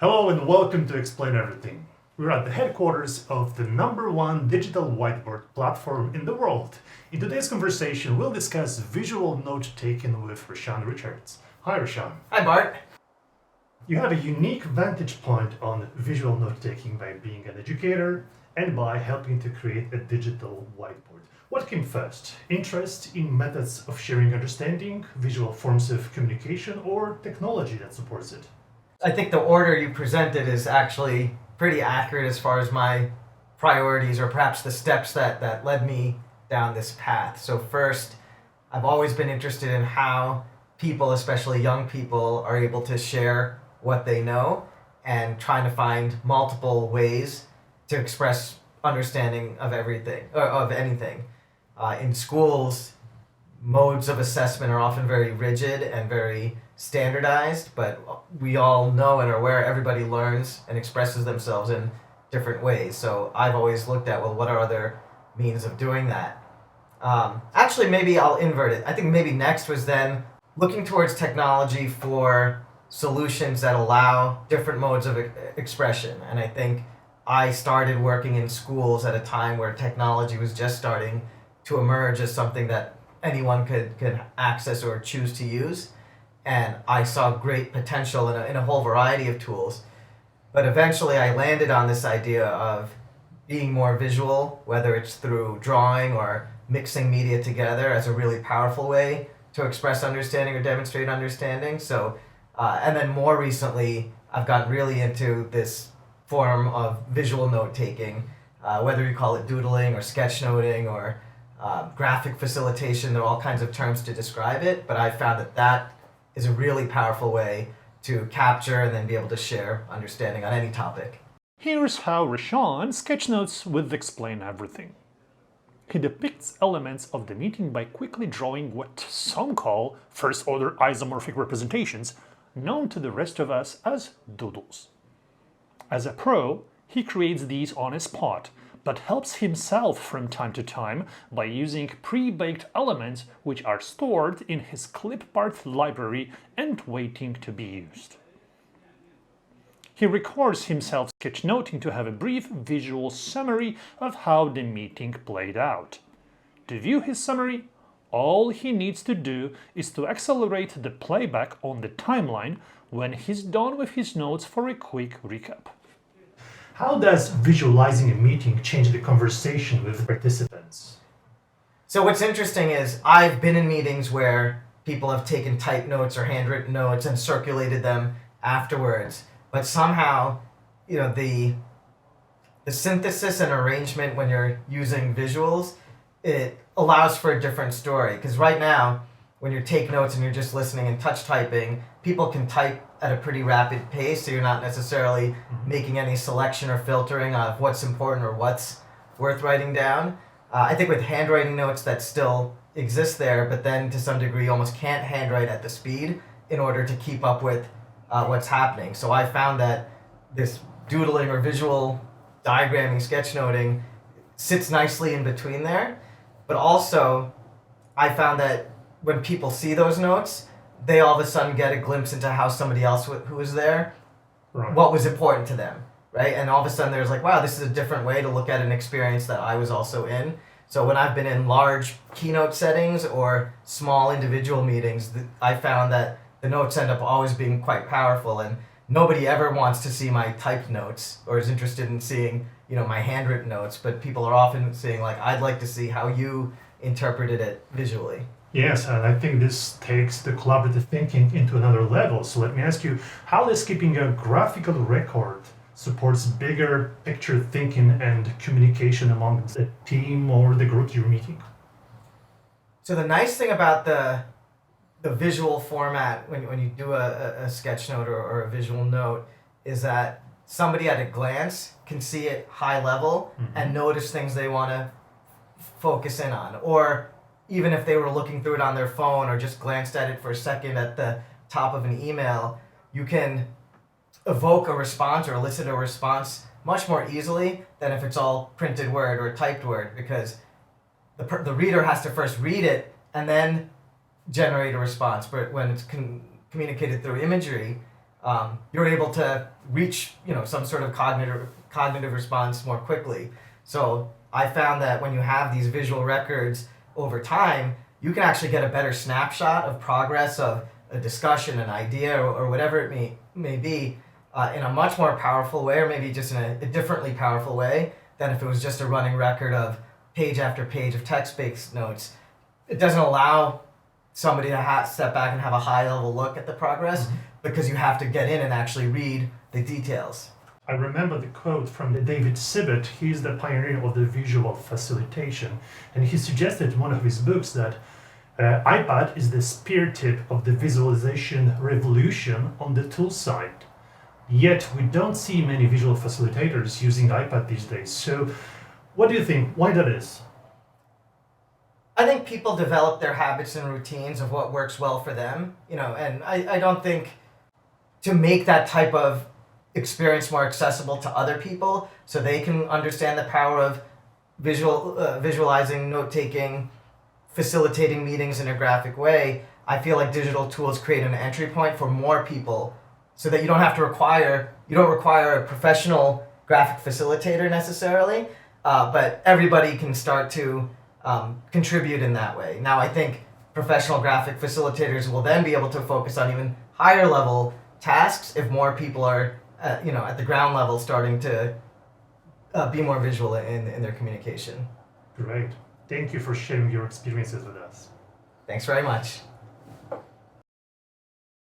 Hello and welcome to Explain Everything. We're at the headquarters of the #1 digital whiteboard platform in the world. In today's conversation, we'll discuss visual note-taking with Reshan Richards. Hi, Reshan. Hi, Bart. You have a unique vantage point on visual note-taking by being an educator and by helping to create a digital whiteboard. What came first? Interest in methods of sharing understanding, visual forms of communication, or technology that supports it? I think the order you presented is actually pretty accurate as far as my priorities or perhaps the steps that led me down this path. So first, I've always been interested in how people, especially young people, are able to share what they know and trying to find multiple ways to express understanding of everything or of anything. In schools, modes of assessment are often very rigid and very standardized, but we all know and are aware everybody learns and expresses themselves in different ways. So I've always looked at, well, what are other means of doing that? Actually, maybe I'll invert it. I think maybe next was then looking towards technology for solutions that allow different modes of expression. And I think I started working in schools at a time where technology was just starting to emerge as something that anyone could access or choose to use. And I saw great potential in a whole variety of tools. But eventually I landed on this idea of being more visual, whether it's through drawing or mixing media together as a really powerful way to express understanding or demonstrate understanding. So, and then more recently, I've gotten really into this form of visual note-taking, whether you call it doodling or sketchnoting or graphic facilitation. There are all kinds of terms to describe it, but I found that is a really powerful way to capture and then be able to share understanding on any topic. Here's how Reshan sketchnotes with Explain Everything. He depicts elements of the meeting by quickly drawing what some call first-order isomorphic representations, known to the rest of us as doodles. As a pro, he creates these on a spot, but helps himself from time to time by using pre-baked elements which are stored in his clipart library and waiting to be used. He records himself sketchnoting to have a brief visual summary of how the meeting played out. To view his summary, all he needs to do is to accelerate the playback on the timeline when he's done with his notes for a quick recap. How does visualizing a meeting change the conversation with participants? So what's interesting is I've been in meetings where people have taken typed notes or handwritten notes and circulated them afterwards. But somehow, the synthesis and arrangement when you're using visuals, it allows for a different story. Because right now, when you take notes and you're just listening and touch typing, people can type at a pretty rapid pace, so you're not necessarily making any selection or filtering of what's important or what's worth writing down. I think with handwriting notes that still exist there, but then to some degree you almost can't handwrite at the speed in order to keep up with what's happening. So I found that this doodling or visual diagramming, sketchnoting sits nicely in between there. But also, I found that when people see those notes, they all of a sudden get a glimpse into how somebody else who was there, what was important to them, right? And all of a sudden there's like, wow, this is a different way to look at an experience that I was also in. So when I've been in large keynote settings or small individual meetings, I found that the notes end up always being quite powerful, and nobody ever wants to see my typed notes or is interested in seeing, my handwritten notes, but people are often saying like, I'd like to see how you interpreted it visually. Yes, and I think this takes the collaborative thinking into another level. So let me ask you, how does keeping a graphical record supports bigger picture thinking and communication among the team or the group you're meeting? So the nice thing about the visual format when you do a sketch note or a visual note is that somebody at a glance can see it high level and notice things they want to focus in on. Or even if they were looking through it on their phone or just glanced at it for a second at the top of an email, you can evoke a response or elicit a response much more easily than if it's all printed word or typed word, because the reader has to first read it and then generate a response. But when it's communicated through imagery, you're able to reach some sort of cognitive response more quickly. So I found that when you have these visual records over time, you can actually get a better snapshot of progress of a discussion, an idea, or whatever it may be, in a much more powerful way, or maybe just in a differently powerful way than if it was just a running record of page after page of text-based notes. It doesn't allow somebody to step back and have a high-level look at the progress, because you have to get in and actually read the details. I remember the quote from David Sibbett. He's the pioneer of the visual facilitation, and he suggested in one of his books that iPad is the spear tip of the visualization revolution on the tool side. Yet we don't see many visual facilitators using iPad these days. So what do you think? Why that is? I think people develop their habits and routines of what works well for them, and I don't think to make that type of experience more accessible to other people so they can understand the power of visualizing, note-taking, facilitating meetings in a graphic way. I feel like digital tools create an entry point for more people so that you don't require a professional graphic facilitator necessarily, but everybody can start to contribute in that way. Now I think professional graphic facilitators will then be able to focus on even higher level tasks if more people are at the ground level starting to be more visual in their communication. Great. Thank you for sharing your experiences with us. Thanks very much.